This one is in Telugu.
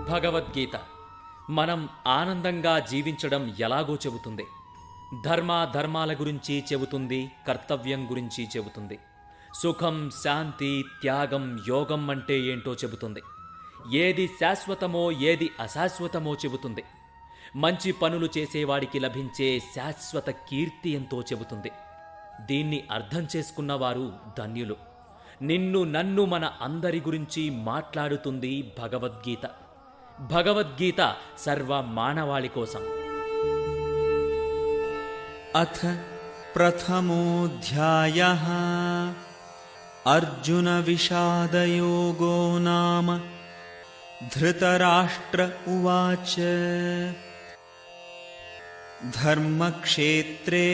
భగవద్గీత మనం ఆనందంగా జీవించడం ఎలాగో చెబుతుంది. ధర్మాల గురించి చెబుతుంది, కర్తవ్యం గురించి చెబుతుంది. సుఖం, శాంతి, త్యాగం, యోగం అంటే ఏంటో చెబుతుంది. ఏది శాశ్వతమో ఏది అశాశ్వతమో చెబుతుంది. మంచి పనులు చేసేవాడికి లభించే శాశ్వత కీర్తి ఎంతో చెబుతుంది. దీన్ని అర్థం చేసుకున్నవారు ధన్యులు. నిన్ను నన్ను మన అందరి గురించి మాట్లాడుతుంది భగవద్గీత. భగవద్గీత సర్వ మానవాళి కోసం. అథ ప్రథమోऽధ్యాయః అర్జున విషాదయోగో నామ. ధృతరాష్ట్ర ఉవాచ ధర్మక్షేత్రే